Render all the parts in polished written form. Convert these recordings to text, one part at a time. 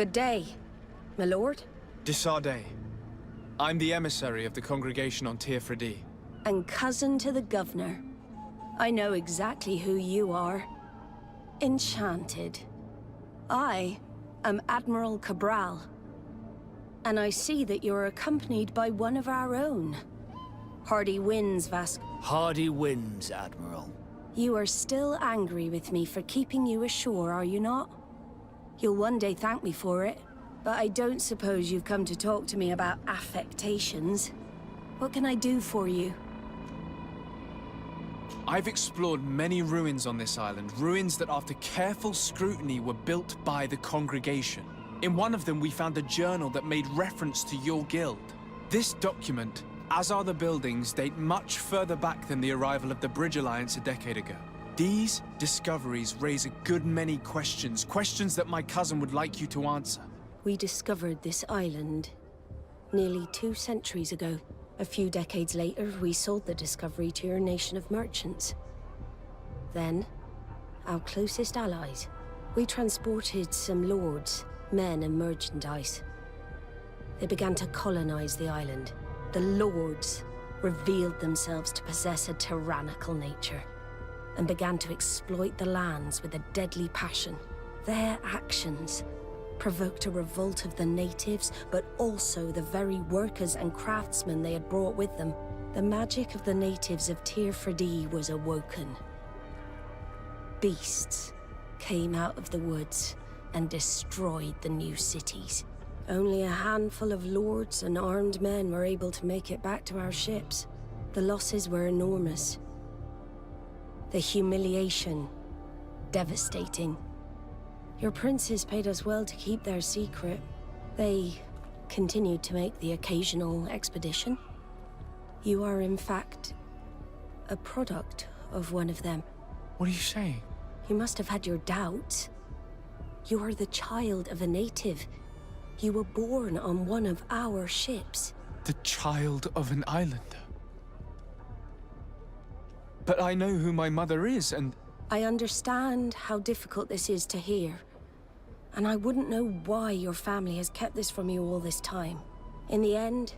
Good day, my lord. Desardet. I'm the emissary of the congregation on Teerfredi. And cousin to the governor. I know exactly who you are. Enchanted. I am Admiral Cabral. And I see that you're accompanied by one of our own. Hardy winds, Hardy winds, Admiral. You are still angry with me for keeping you ashore, are you not? You'll one day thank me for it, but I don't suppose you've come to talk to me about affectations. What can I do for you? I've explored many ruins on this island, ruins that after careful scrutiny were built by the congregation. In one of them we found a journal that made reference to your guild. This document, as are the buildings, date much further back than the arrival of the Bridge Alliance a decade ago. These discoveries raise a good many questions, questions that my cousin would like you to answer. We discovered this island nearly 2 centuries ago. A few decades later, we sold the discovery to your nation of merchants. Then, our closest allies. We transported some lords, men and merchandise. They began to colonize the island. The lords revealed themselves to possess a tyrannical nature and began to exploit the lands with a deadly passion. Their actions provoked a revolt of the natives, but also the very workers and craftsmen they had brought with them. The magic of the natives of Teerfredi was awoken. Beasts came out of the woods and destroyed the new cities. Only a handful of lords and armed men were able to make it back to our ships. The losses were enormous. The humiliation, devastating. Your princes paid us well to keep their secret. They continued to make the occasional expedition. You are, in fact, a product of one of them. What are you saying? You must have had your doubts. You are the child of a native. You were born on one of our ships. The child of an islander? But I know who my mother is, and... I understand how difficult this is to hear. And I wouldn't know why your family has kept this from you all this time. In the end,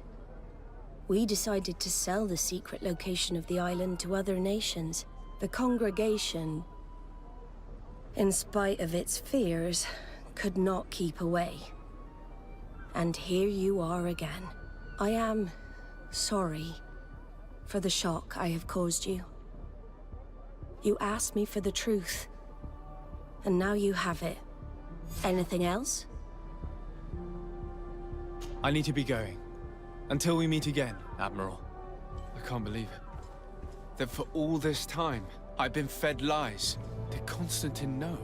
we decided to sell the secret location of the island to other nations. The congregation, in spite of its fears, could not keep away. And here you are again. I am sorry for the shock I have caused you. You asked me for the truth, and now you have it. Anything else? I need to be going. Until we meet again, Admiral. I can't believe it. That for all this time, I've been fed lies. Did Constantine know?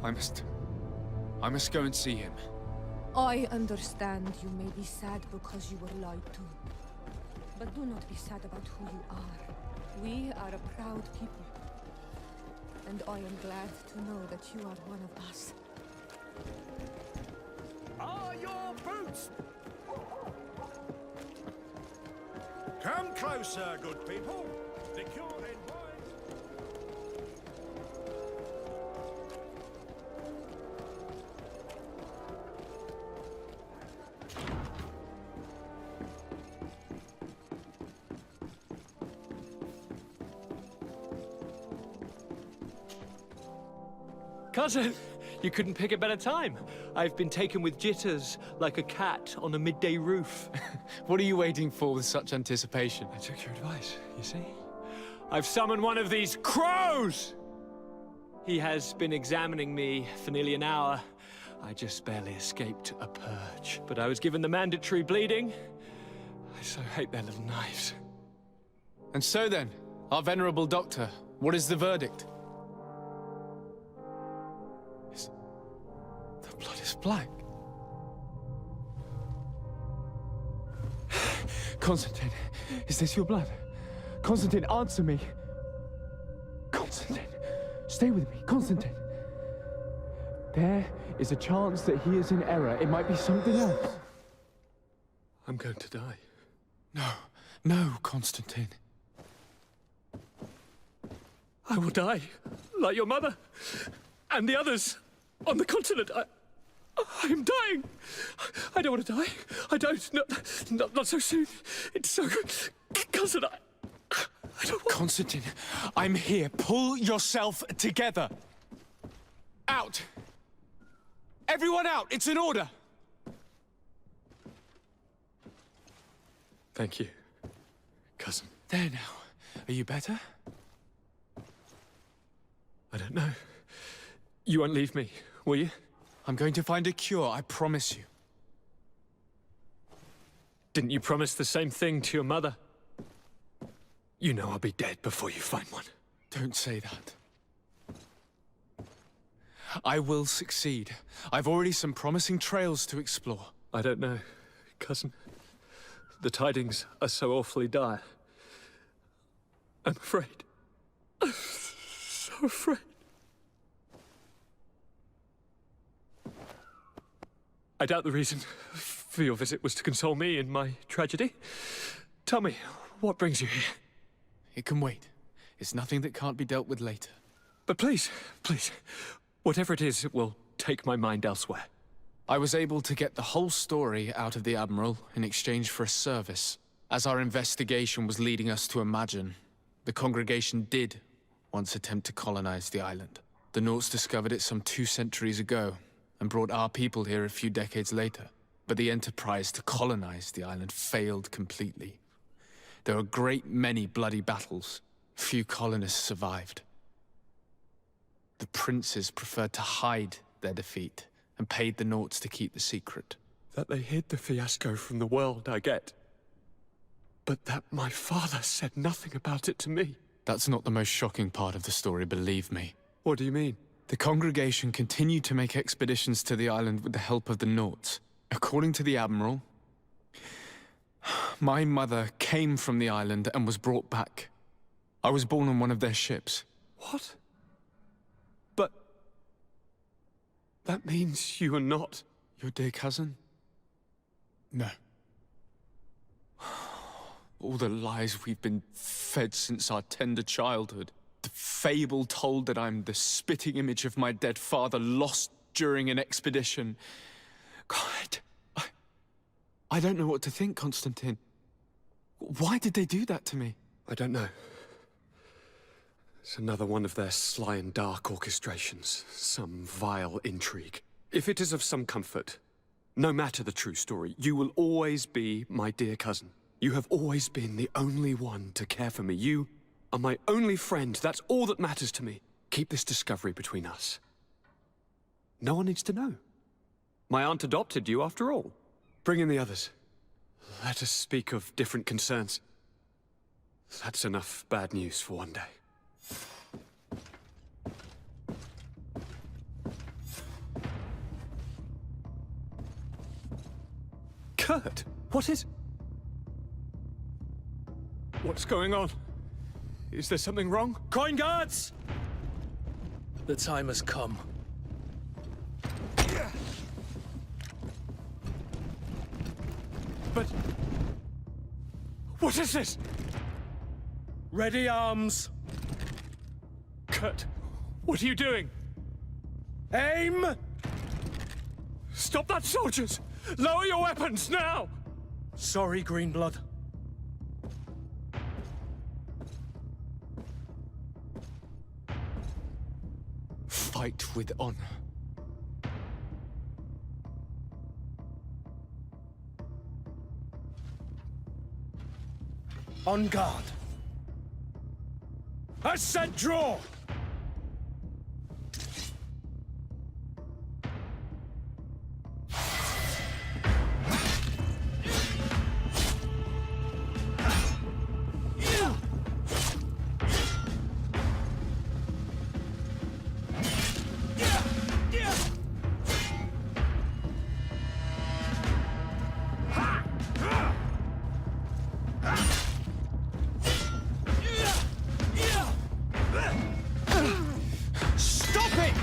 I must go and see him. I understand you may be sad because you were lied to. But do not be sad about who you are. We are a proud people. And I am glad to know that you are one of us. Are your boots? Come closer, good people. The cure in mind. Cousin, you couldn't pick a better time. I've been taken with jitters, like a cat on a midday roof. What are you waiting for with such anticipation? I took your advice, you see? I've summoned one of these crows! He has been examining me for nearly an hour. I just barely escaped a purge. But I was given the mandatory bleeding. I so hate their little knives. And so then, our venerable doctor, what is the verdict? The blood is black. Constantine, is this your blood? Constantine, answer me. Constantine, stay with me, Constantine. There is a chance that he is in error. It might be something else. I'm going to die. No, no, Constantine. I will die, like your mother, and the others on the continent. I'm dying. I don't want to die. I don't. Not so soon. It's so good. Cousin, I don't want... Constantine, I'm here. Pull yourself together. Out. Everyone out. It's an order. Thank you, cousin. There now. Are you better? I don't know. You won't leave me, will you? I'm going to find a cure, I promise you. Didn't you promise the same thing to your mother? You know I'll be dead before you find one. Don't say that. I will succeed. I've already some promising trails to explore. I don't know, cousin. The tidings are so awfully dire. I'm afraid. I'm so afraid. I doubt the reason for your visit was to console me in my tragedy. Tell me, what brings you here? It can wait. It's nothing that can't be dealt with later. But please, please, whatever it is, it will take my mind elsewhere. I was able to get the whole story out of the Admiral in exchange for a service. As our investigation was leading us to imagine, the congregation did once attempt to colonize the island. The Nauts discovered it some 2 centuries ago, and brought our people here a few decades later. But the enterprise to colonize the island failed completely. There were a great many bloody battles. Few colonists survived. The princes preferred to hide their defeat, and paid the Nauts to keep the secret. That they hid the fiasco from the world, I get. But that my father said nothing about it to me. That's not the most shocking part of the story, believe me. What do you mean? The congregation continued to make expeditions to the island with the help of the Nauts. According to the Admiral, my mother came from the island and was brought back. I was born on one of their ships. What? But... that means you are not... Your dear cousin? No. All the lies we've been fed since our tender childhood. The fable told that I'm the spitting image of my dead father, lost during an expedition. God, I don't know what to think, Constantine. Why did they do that to me? I don't know. It's another one of their sly and dark orchestrations. Some vile intrigue. If it is of some comfort, no matter the true story, you will always be my dear cousin. You have always been the only one to care for me. You are my only friend. That's all that matters to me. Keep this discovery between us. No one needs to know. My aunt adopted you after all. Bring in the others. Let us speak of different concerns. That's enough bad news for one day. Kurt, what is... What's going on? Is there something wrong? Coin guards! The time has come. But... what is this? Ready arms. Kurt, what are you doing? Aim! Stop that, soldiers! Lower your weapons, now! Sorry, Greenblood. Fight with honor. On guard. I said draw!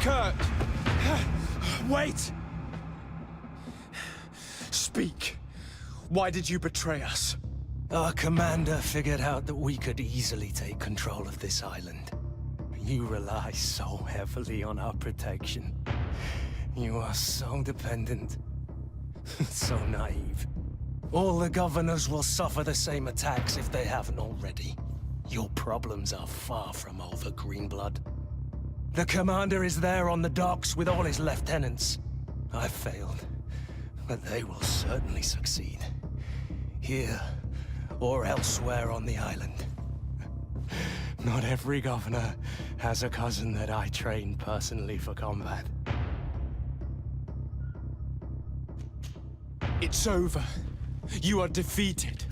Kurt! Wait! Speak. Why did you betray us? Our commander figured out that we could easily take control of this island. You rely so heavily on our protection. You are so dependent. So naive. All the governors will suffer the same attacks if they haven't already. Your problems are far from over, Greenblood. The commander is there on the docks with all his lieutenants. I've failed, but they will certainly succeed. Here, or elsewhere on the island. Not every governor has a cousin that I trained personally for combat. It's over. You are defeated.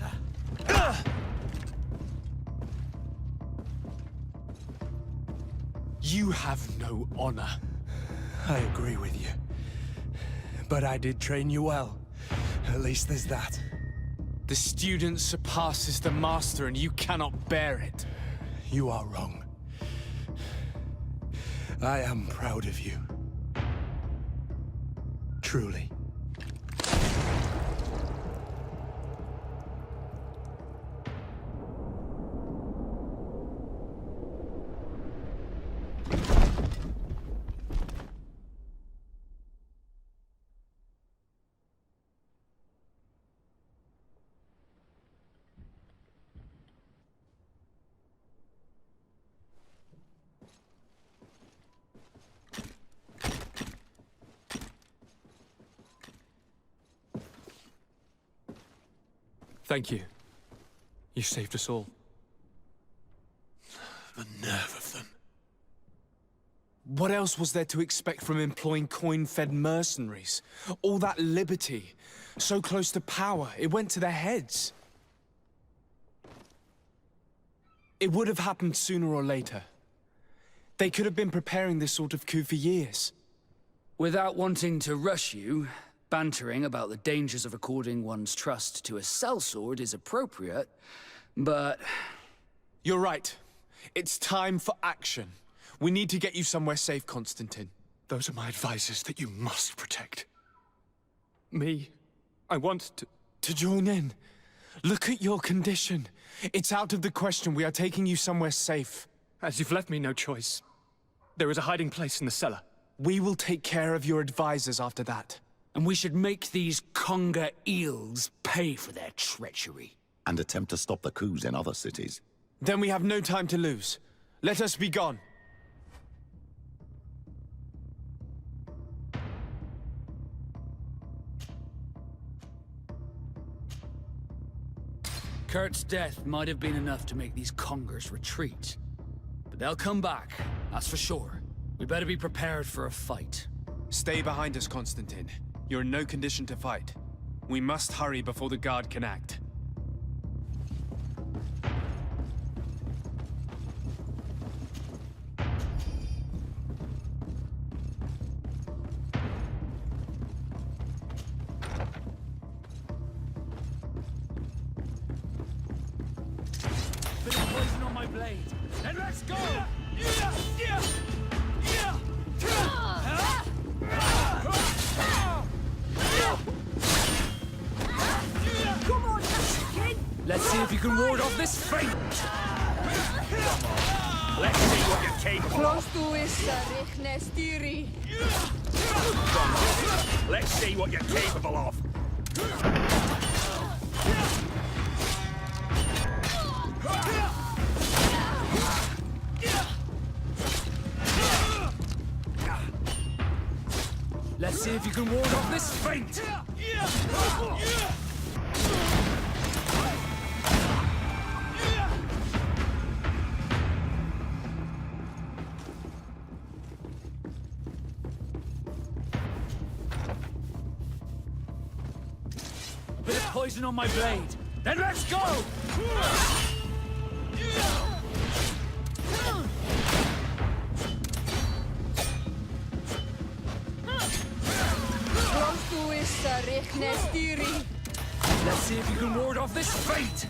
You have no honor. I agree with you. But I did train you well. At least there's that. The student surpasses the master and you cannot bear it. You are wrong. I am proud of you. Truly. Thank you. You saved us all. The nerve of them. What else was there to expect from employing coin-fed mercenaries? All that liberty, so close to power, it went to their heads. It would have happened sooner or later. They could have been preparing this sort of coup for years. Without wanting to rush you, bantering about the dangers of according one's trust to a sellsword is appropriate, but... You're right. It's time for action. We need to get you somewhere safe, Constantine. Those are my advisors that you must protect. Me? I want to join in. Look at your condition. It's out of the question. We are taking you somewhere safe. As you've left me no choice. There is a hiding place in the cellar. We will take care of your advisors after that. And we should make these conger eels pay for their treachery. And attempt to stop the coups in other cities. Then we have no time to lose. Let us be gone. Kurt's death might have been enough to make these congers retreat. But they'll come back, that's for sure. We better be prepared for a fight. Stay behind us, Constantine. You're in no condition to fight. We must hurry before the guard can act. Bit of poison on my blade. Then let's go! Come on, kid! Let's see if you can ward off this feint! Let's see what you're capable Close of. to is Rechne Stiri. Let's see what you're capable of. Let's see if you can ward off this feint! Bit of poison on my blade. Then let's go! Close to is Rechne Stiri. Let's see if you can ward off this feint!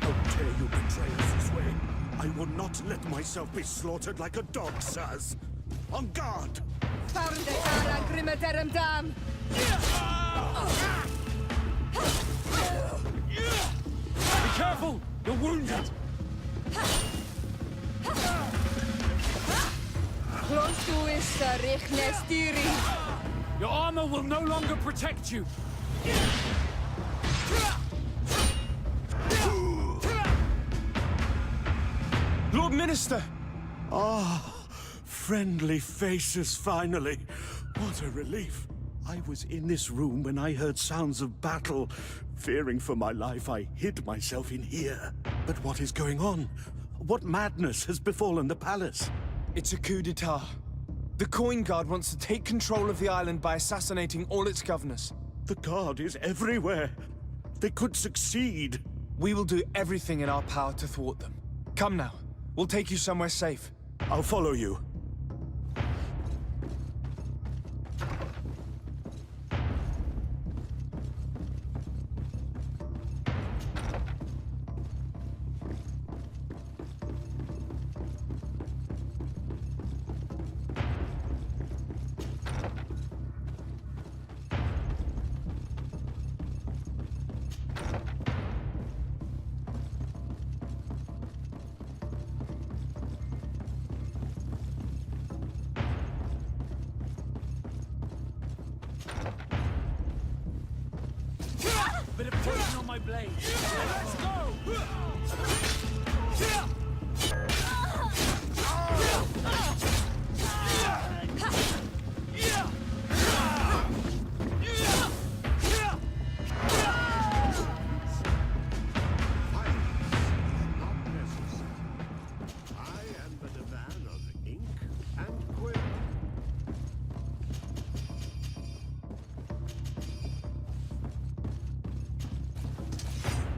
How dare you betray us this way? I will not let myself be slaughtered like a dog, sirs. On guard! Found the Kara Grimeterum Dam. Be careful! You're wounded! Your armor will no longer protect you! Lord Minister! Ah, friendly faces finally. What a relief. I was in this room when I heard sounds of battle. Fearing for my life, I hid myself in here. But what is going on? What madness has befallen the palace? It's a coup d'etat. The Coin Guard wants to take control of the island by assassinating all its governors. The Guard is everywhere. They could succeed. We will do everything in our power to thwart them. Come now. We'll take you somewhere safe. I'll follow you. Bit of poison on my blade. Let's go!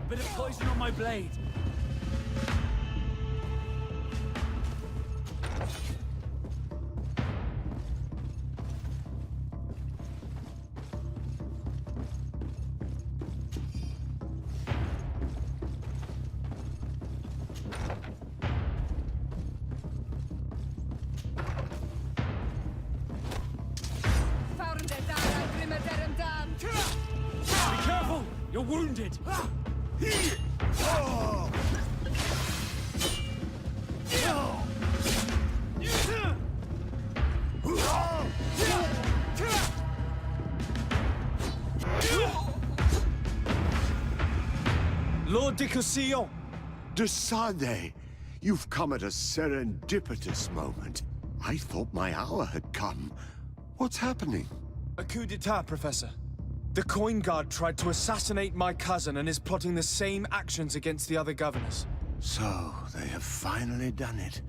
Bit of poison on my blade. Be careful! You're wounded! Lord de Cossillon! De Sade, you've come at a serendipitous moment. I thought my hour had come. What's happening? A coup d'etat, Professor. The Coin Guard tried to assassinate my cousin and is plotting the same actions against the other governors. So, they have finally done it.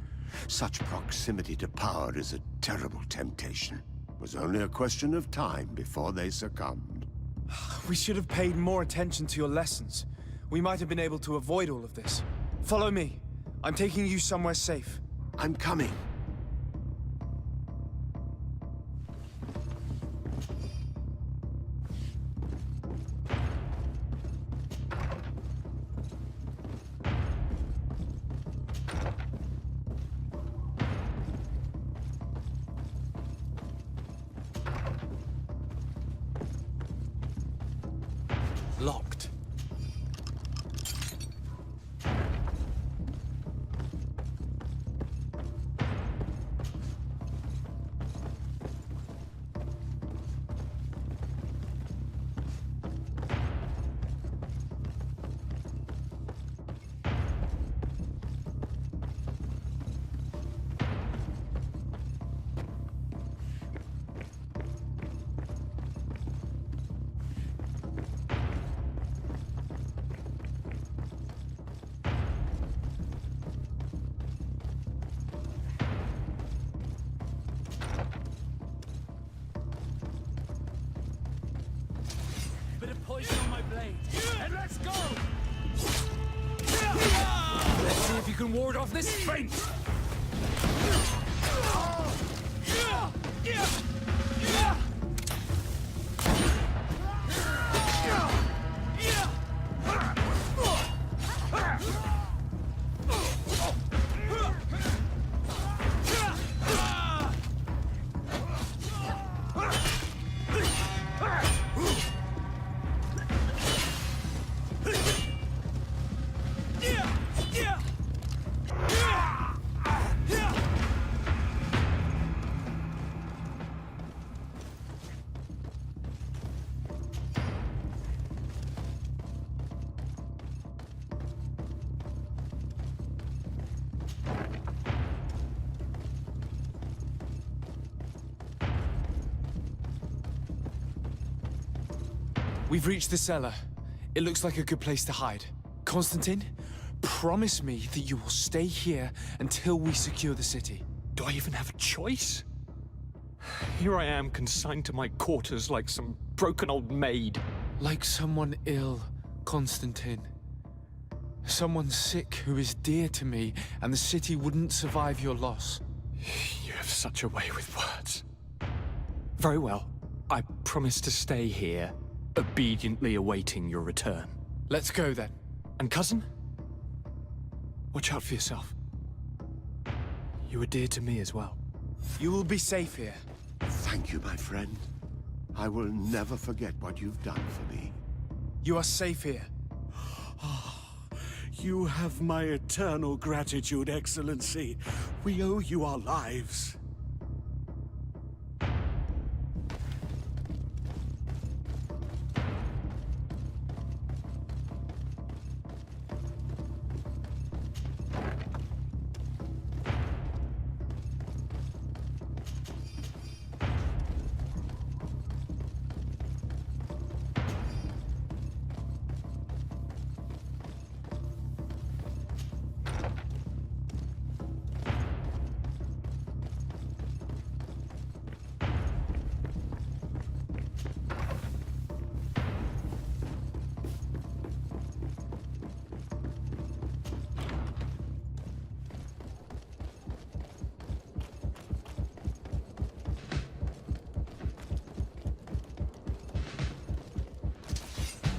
Such proximity to power is a terrible temptation. It was only a question of time before they succumbed. We should have paid more attention to your lessons. We might have been able to avoid all of this. Follow me. I'm taking you somewhere safe. I'm coming. Locked. Bit of poison on my blade. And let's go! Let's see if you can ward off this feint! Yeah! We've reached the cellar. It looks like a good place to hide. Constantine, promise me that you will stay here until we secure the city. Do I even have a choice? Here I am, consigned to my quarters like some broken old maid. Like someone ill, Constantine. Someone sick who is dear to me, and the city wouldn't survive your loss. You have such a way with words. Very well. I promise to stay here, obediently awaiting your return. Let's go then. And cousin? Watch out for yourself. You are dear to me as well. You will be safe here. Thank you, my friend. I will never forget what you've done for me. You are safe here. You have my eternal gratitude, Excellency. We owe you our lives.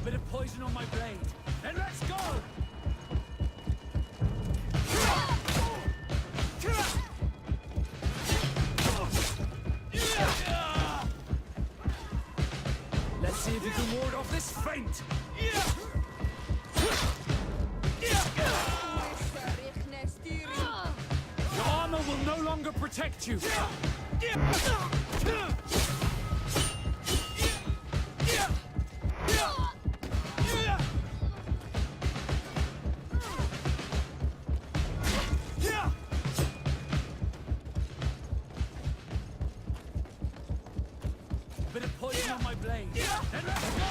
Bit of poison on my blade. Then let's go! Let's see if you can ward off this feint! Your armor will no longer protect you! Bit of poison on my blade. Then let's go!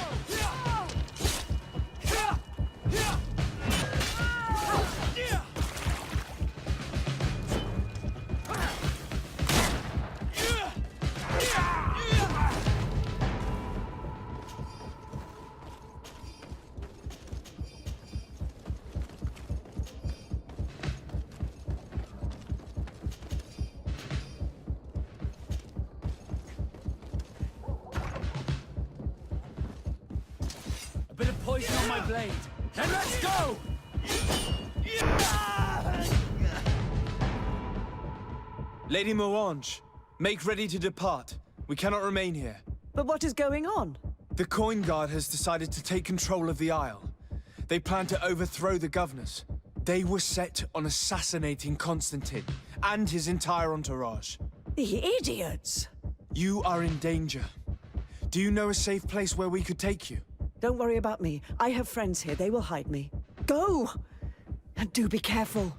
A bit of poison on my blade. Then let's go! Lady Morange, make ready to depart. We cannot remain here. But what is going on? The Coin Guard has decided to take control of the Isle. They plan to overthrow the governors. They were set on assassinating Constantine and his entire entourage. The idiots! You are in danger. Do you know a safe place where we could take you? Don't worry about me. I have friends here. They will hide me. Go! And do be careful.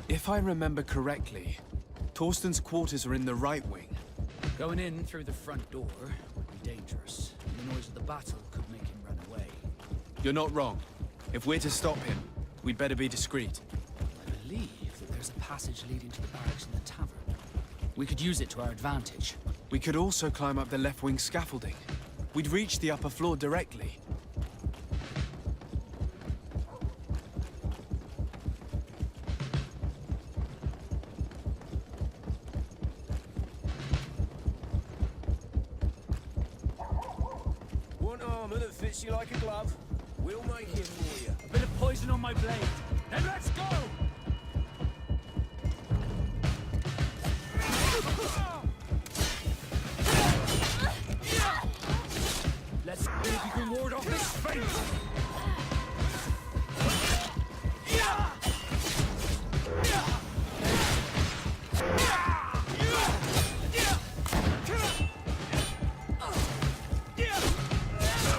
If I remember correctly, Torsten's quarters are in the right wing. Going in through the front door would be dangerous. The noise of the battle could make him run away. You're not wrong. If we're to stop him, we'd better be discreet. I believe that there's a passage leading to the barracks in the tavern. We could use it to our advantage. We could also climb up the left wing scaffolding. We'd reach the upper floor directly. Want armor that fits you like a glove? We'll make it for you. A bit of poison on my blade. Then let's go! Let's see if you can ward off this feint!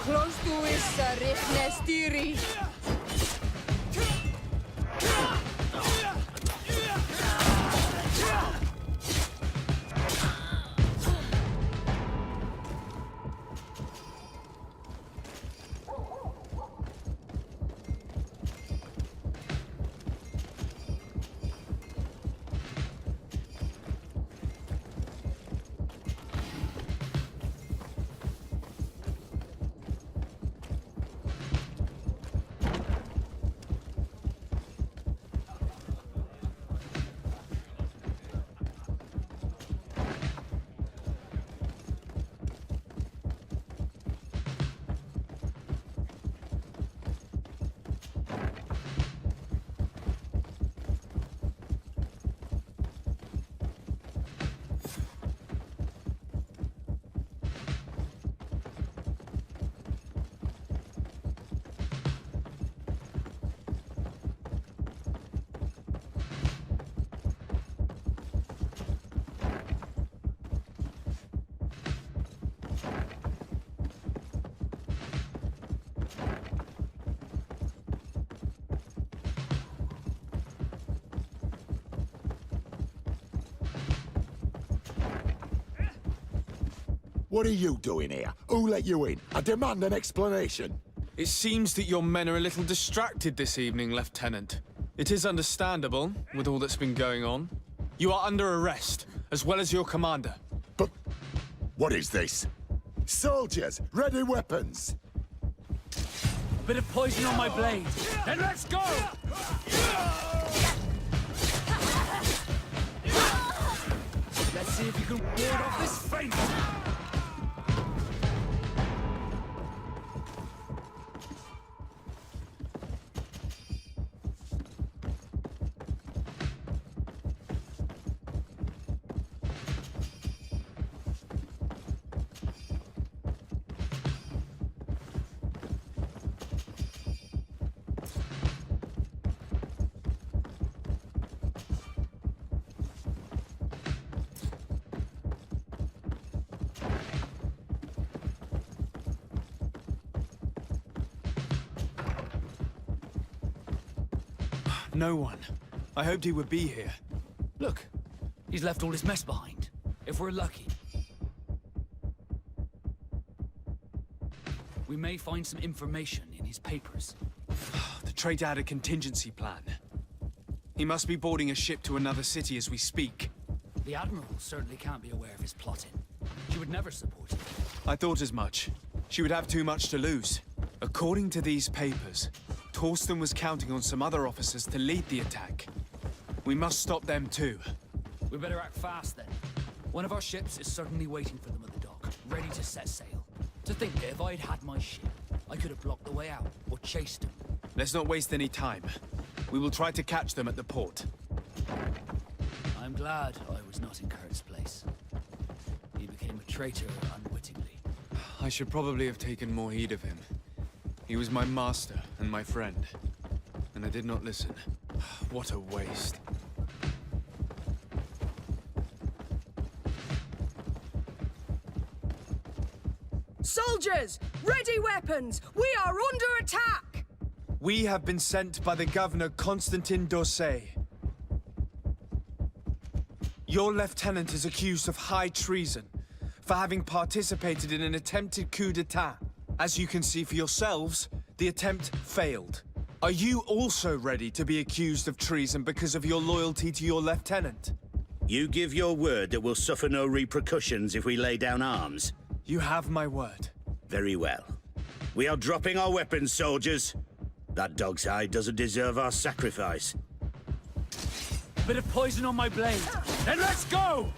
Close to issa rihne stiri. What are you doing here? Who let you in? I demand an explanation. It seems that your men are a little distracted this evening, Lieutenant. It is understandable, with all that's been going on. You are under arrest, as well as your commander. But what is this? Soldiers, ready weapons! Bit of poison on my blade. Then let's go! Let's see if you can ward off this feint. No one. I hoped he would be here. Look, he's left all his mess behind. If we're lucky. We may find some information in his papers. The traitor had a contingency plan. He must be boarding a ship to another city as we speak. The Admiral certainly can't be aware of his plotting. She would never support it. I thought as much. She would have too much to lose. According to these papers, Torsten was counting on some other officers to lead the attack. We must stop them too. We better act fast then. One of our ships is certainly waiting for them at the dock, ready to set sail. To think that if I'd had my ship, I could have blocked the way out, or chased them. Let's not waste any time. We will try to catch them at the port. I'm glad I was not in Kurt's place. He became a traitor unwittingly. I should probably have taken more heed of him. He was my master and my friend, and I did not listen. What a waste. Soldiers, ready weapons! We are under attack! We have been sent by the governor Constantin d'Orsay. Your lieutenant is accused of high treason for having participated in an attempted coup d'etat. As you can see for yourselves, the attempt failed. Are you also ready to be accused of treason because of your loyalty to your lieutenant? You give your word that we'll suffer no repercussions if we lay down arms? You have my word. Very well. We are dropping our weapons, soldiers. That dog's hide doesn't deserve our sacrifice. Bit of poison on my blade. Then let's go!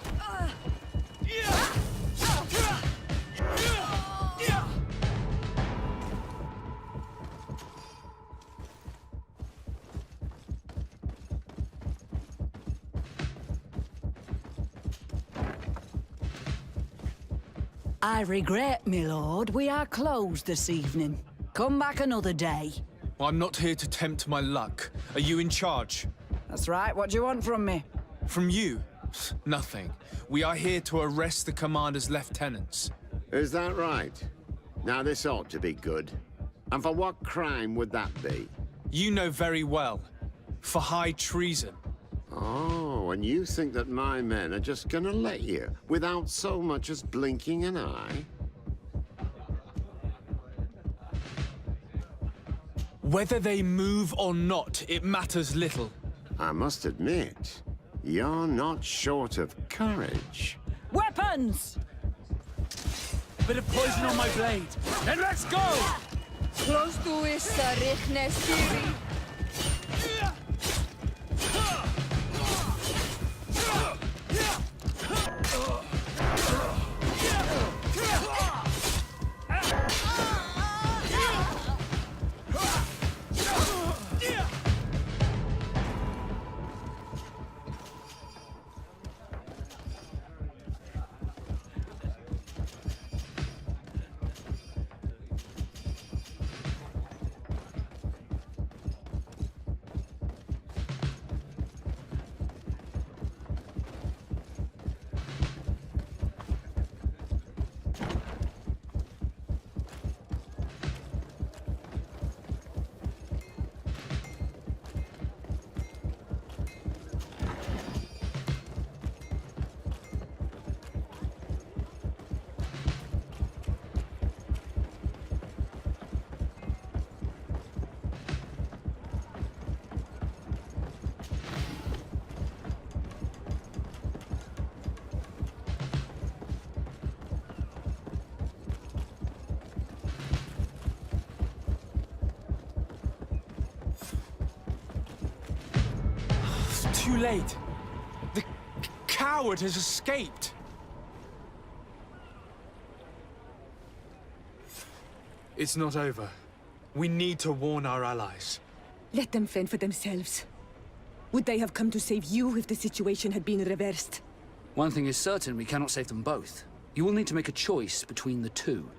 I regret, my lord, we are closed this evening. Come back another day. I'm not here to tempt my luck. Are you in charge? That's right, what do you want from me? From you? Nothing. We are here to arrest the commander's lieutenants. Is that right? Now this ought to be good. And for what crime would that be? You know very well. For high treason. Oh, and you think that my men are just gonna let you, without so much as blinking an eye? Whether they move or not, it matters little. I must admit, you're not short of courage. Weapons! Bit of poison on my blade. Then let's go! Close to is Sarich Stiri. late. The coward has escaped. It's not over. We need to warn our allies. Let them fend for themselves. Would they have come to save you if the situation had been reversed? One thing is certain, we cannot save them both. You will need to make a choice between the two.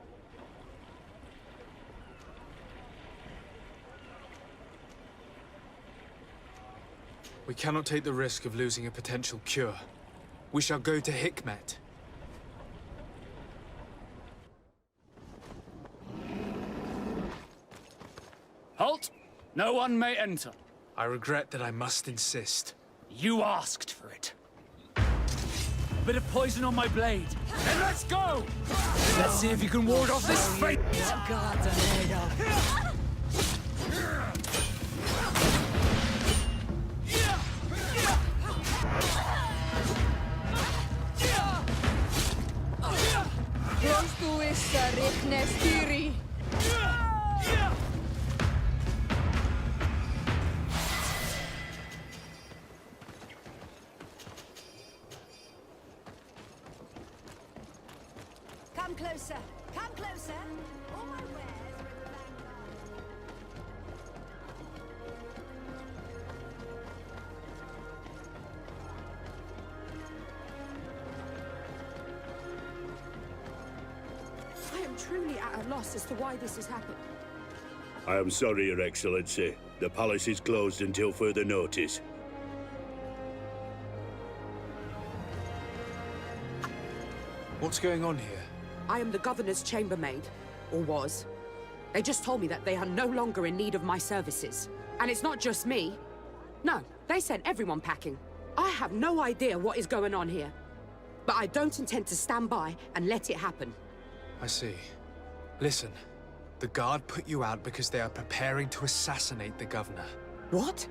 We cannot take the risk of losing a potential cure. We shall go to Hikmet. Halt! No one may enter. I regret that I must insist. You asked for it. A bit of poison on my blade. Then let's go! Let's see if you can ward off this fate! Come closer! Come closer! All my wares are in the vanguard. I am truly at a loss as to why this has happened. I am sorry, Your Excellency. The palace is closed until further notice. What's going on here? I am the governor's chambermaid, or was. They just told me that they are no longer in need of my services. And it's not just me. No, they sent everyone packing. I have no idea what is going on here. But I don't intend to stand by and let it happen. I see. Listen, the guard put you out because they are preparing to assassinate the governor. What?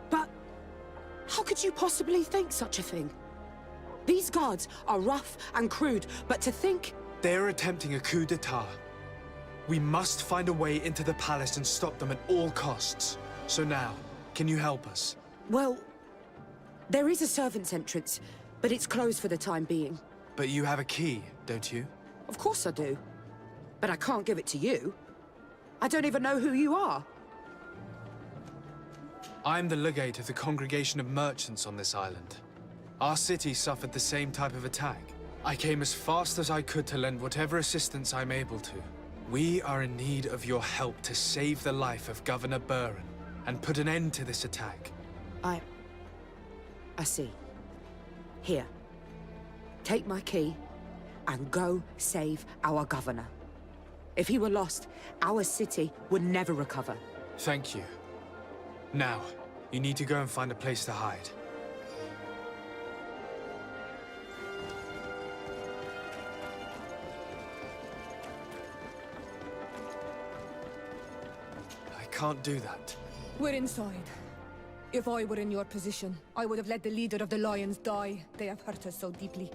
But how could you possibly think such a thing? These guards are rough and crude, but to think... They're attempting a coup d'etat. We must find a way into the palace and stop them at all costs. So now, can you help us? Well, there is a servant's entrance, but it's closed for the time being. But you have a key, don't you? Of course I do. But I can't give it to you. I don't even know who you are. I'm the legate of the Congregation of Merchants on this island. Our city suffered the same type of attack. I came as fast as I could to lend whatever assistance I'm able to. We are in need of your help to save the life of Governor Buren and put an end to this attack. I see. Here. Take my key and go save our governor. If he were lost, our city would never recover. Thank you. Now, you need to go and find a place to hide. I can't do that. We're inside. If I were in your position, I would have let the leader of the Lions die. They have hurt us so deeply.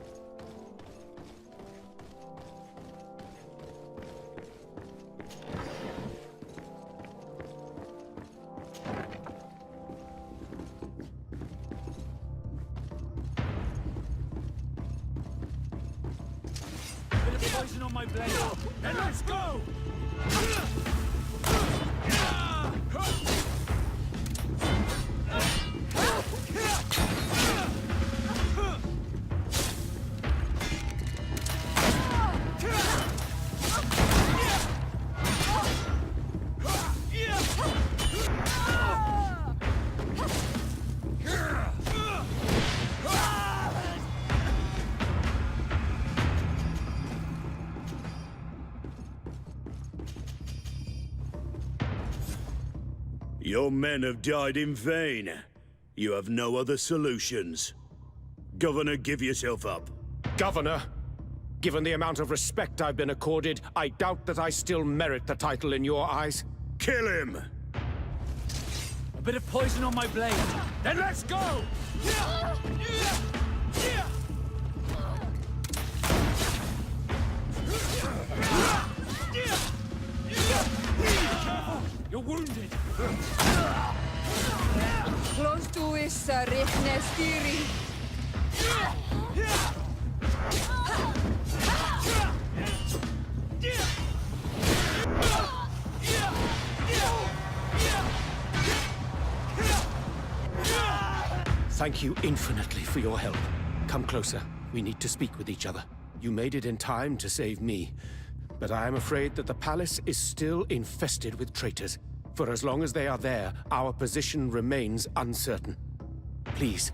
Bit of poison on my blade. Then let's go! Your men have died in vain. You have no other solutions. Governor, give yourself up. Governor, given the amount of respect I've been accorded, I doubt that I still merit the title in your eyes. Kill him! A bit of poison on my blade. Then let's go! You're wounded. Close to it. issa riknestiri. Thank you infinitely for your help. Come closer. We need to speak with each other. You made it in time to save me, but I am afraid that the palace is still infested with traitors. For as long as they are there, our position remains uncertain. Please,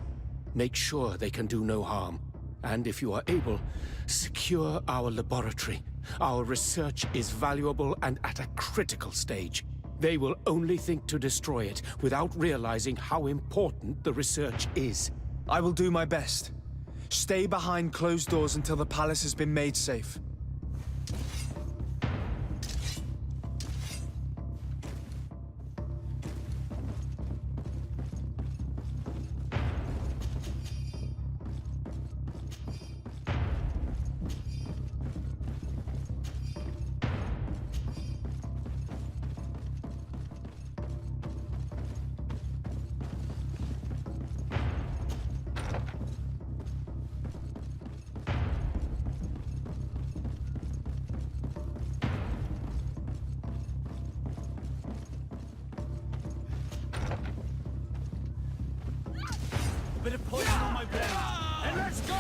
make sure they can do no harm. And if you are able, secure our laboratory. Our research is valuable and at a critical stage. They will only think to destroy it without realizing how important the research is. I will do my best. Stay behind closed doors until the palace has been made safe. A bit of poison on my blade. And let's go!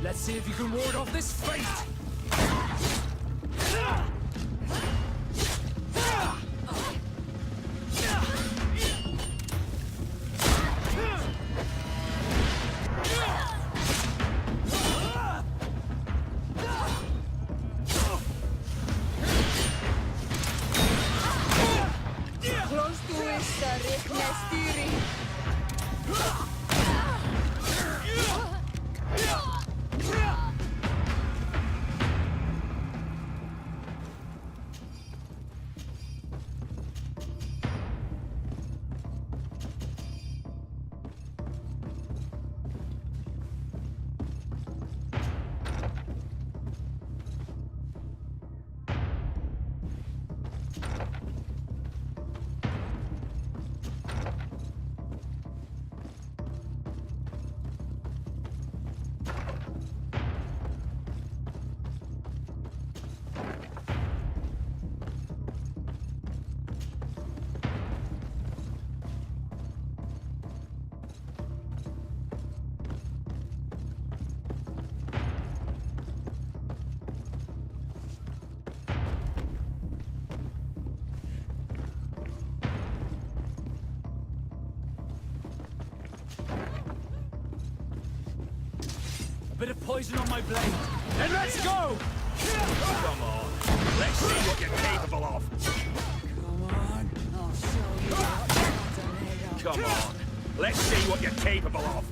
Let's see if you can ward off this fate! Close to issa riknestiri. A bit of poison on my blade. And let's go! Come on. Let's see what you're capable of. Come on, I'll show you what you're made of. Come on. Let's see what you're capable of.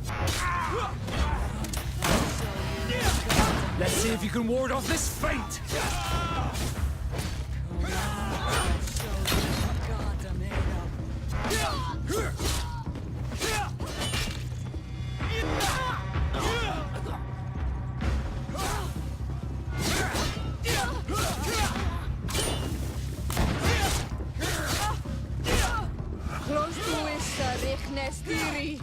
Let's see if you can ward off this fate! Close to issa riknestiri.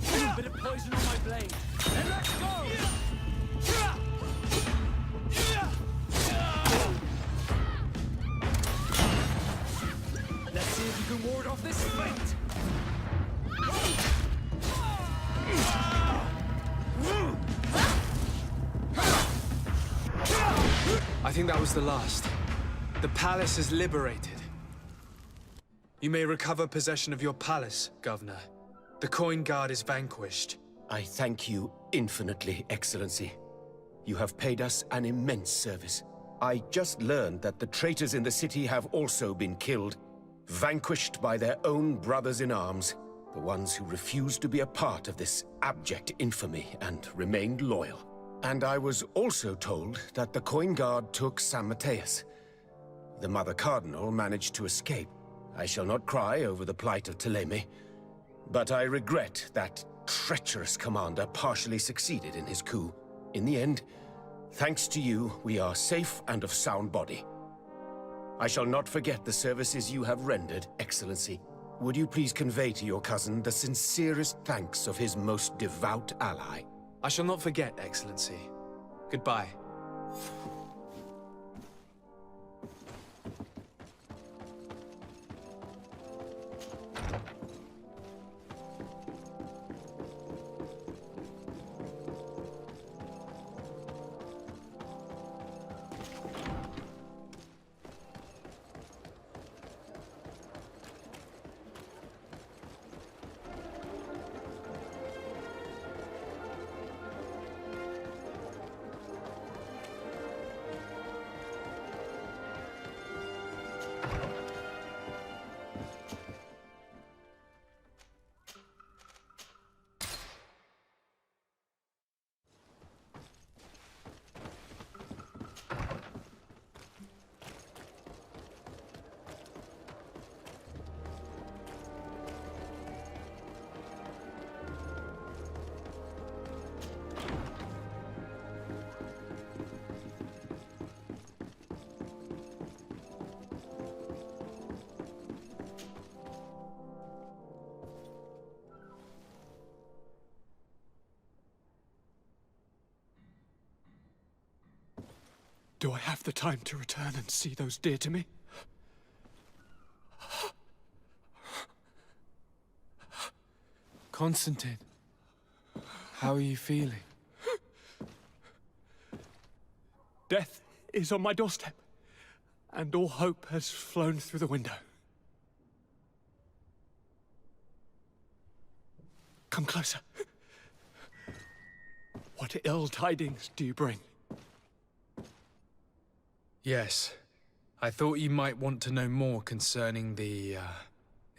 A bit of poison on my blade. And let's go! Let's see if you can ward off this fate! I think that was the last. The palace is liberated. You may recover possession of your palace, Governor. The Coin Guard is vanquished. I thank you infinitely, Excellency. You have paid us an immense service. I just learned that the traitors in the city have also been killed, vanquished by their own brothers in arms, the ones who refused to be a part of this abject infamy and remained loyal. And I was also told that the coin guard took San Mateus. The Mother Cardinal managed to escape. I shall not cry over the plight of Thélème, but I regret that treacherous commander partially succeeded in his coup. In the end, thanks to you, we are safe and of sound body. I shall not forget the services you have rendered, Excellency. Would you please convey to your cousin the sincerest thanks of his most devout ally? I shall not forget, Excellency. Goodbye. Do I have the time to return and see those dear to me? Constantine, how are you feeling? Death is on my doorstep, and all hope has flown through the window. Come closer. What ill tidings do you bring? Yes. I thought you might want to know more concerning the,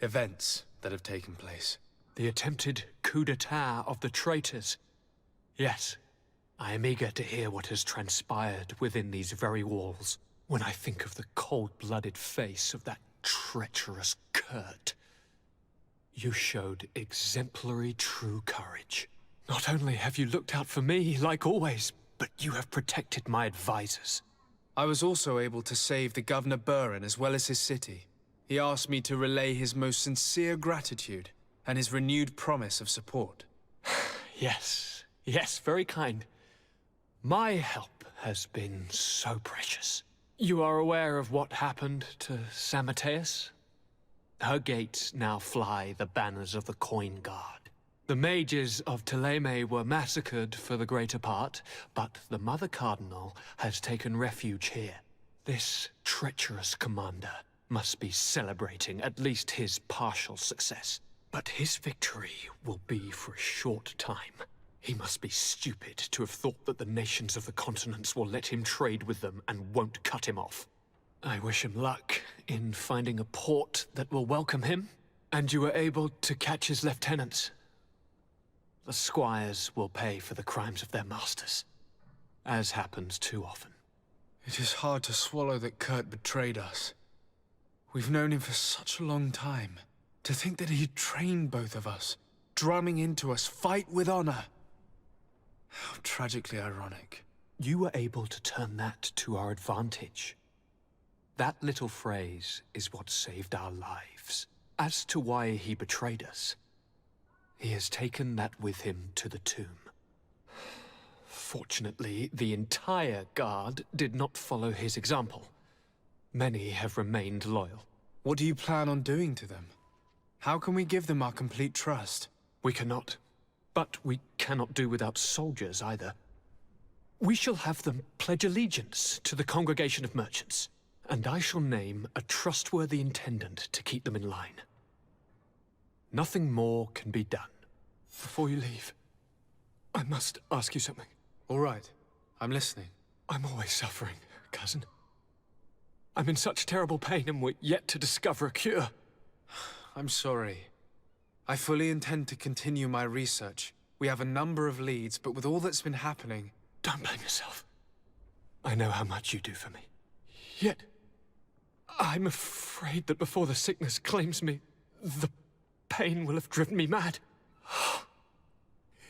events that have taken place. The attempted coup d'etat of the traitors. Yes, I am eager to hear what has transpired within these very walls. When I think of the cold-blooded face of that treacherous Kurt, you showed exemplary true courage. Not only have you looked out for me, like always, but you have protected my advisors. I was also able to save the Governor Buren as well as his city. He asked me to relay his most sincere gratitude and his renewed promise of support. Yes, yes, very kind. My help has been so precious. You are aware of what happened to San Mateus? Her gates now fly the banners of the Coin Guard. The mages of Thélème were massacred for the greater part, but the Mother Cardinal has taken refuge here. This treacherous commander must be celebrating at least his partial success. But his victory will be for a short time. He must be stupid to have thought that the nations of the continents will let him trade with them and won't cut him off. I wish him luck in finding a port that will welcome him, and you were able to catch his lieutenants. The squires will pay for the crimes of their masters, as happens too often. It is hard to swallow that Kurt betrayed us. We've known him for such a long time. To think that he trained both of us, drumming into us, fight with honor. How tragically ironic. You were able to turn that to our advantage. That little phrase is what saved our lives. As to why he betrayed us, he has taken that with him to the tomb. Fortunately, the entire Guard did not follow his example. Many have remained loyal. What do you plan on doing to them? How can we give them our complete trust? We cannot. But we cannot do without soldiers either. We shall have them pledge allegiance to the Congregation of Merchants, and I shall name a trustworthy intendant to keep them in line. Nothing more can be done. Before you leave, I must ask you something. All right. I'm listening. I'm always suffering, cousin. I'm in such terrible pain and we're yet to discover a cure. I'm sorry. I fully intend to continue my research. We have a number of leads, but with all that's been happening, Don't blame yourself. I know how much you do for me. Yet, I'm afraid that before the sickness claims me, the pain will have driven me mad.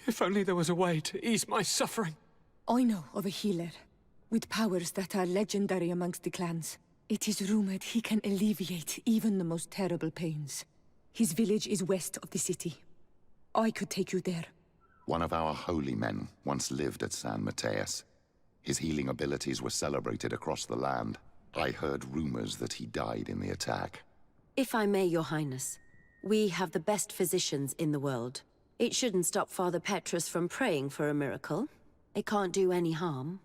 If only there was a way to ease my suffering. I know of a healer, with powers that are legendary amongst the clans. It is rumored he can alleviate even the most terrible pains. His village is west of the city. I could take you there. One of our holy men once lived at San Mateus. His healing abilities were celebrated across the land. I heard rumors that he died in the attack. If I may, Your Highness, we have the best physicians in the world. It shouldn't stop Father Petrus from praying for a miracle. It can't do any harm.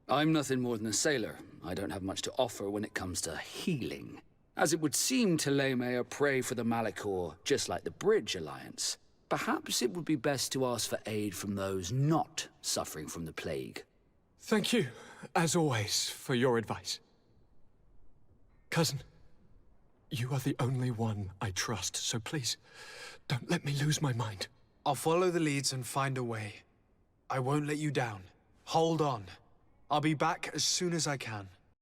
I'm nothing more than a sailor. I don't have much to offer when it comes to healing. As it would seem Telemea pray for the Malachor, just like the Bridge Alliance. Perhaps it would be best to ask for aid from those not suffering from the plague. Thank you, as always, for your advice. Cousin, you are the only one I trust, so please, don't let me lose my mind. I'll follow the leads and find a way. I won't let you down. Hold on. I'll be back as soon as I can.